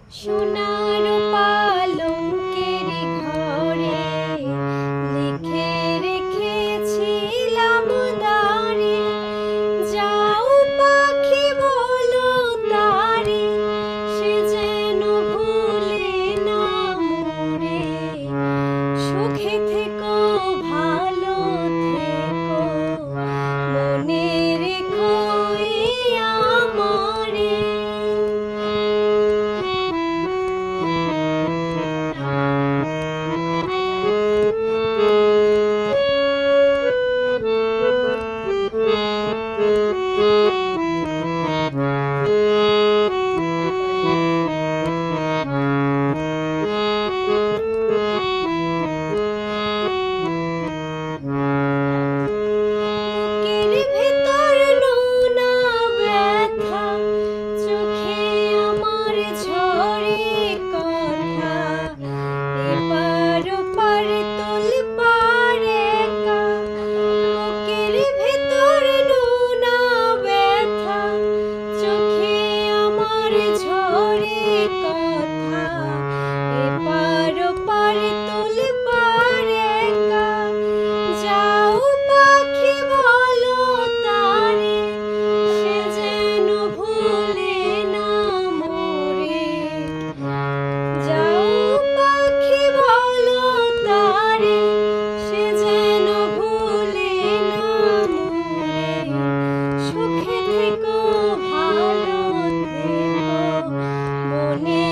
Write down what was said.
সোনার পালঙ্কের ঘরে লিখে রেখেছিলাম দাঁড়ে, যাও পাখি বলো তারে, সে যেন ভুলে না মোরে। সুখে থেকো ভালো থেকো, মনে রেখো এই আমারে। বুকের ভেতর নোনা ব্যথা, চোখে আমার ঝরে কথা, এপার ওপার তোলপাড় একা। বুকের ভেতর নোনা ব্যথা, চোখে আমার ঝরে কথা, এপার ওপার তোলপাড় একা। যাও পাখি বলো তারে, সে যেন ভুলে না মোরে। যাও পাখি বলো তারে, সে যেন ভুলে না মোরে। সুখে থেকো ভালো থেকো, মনে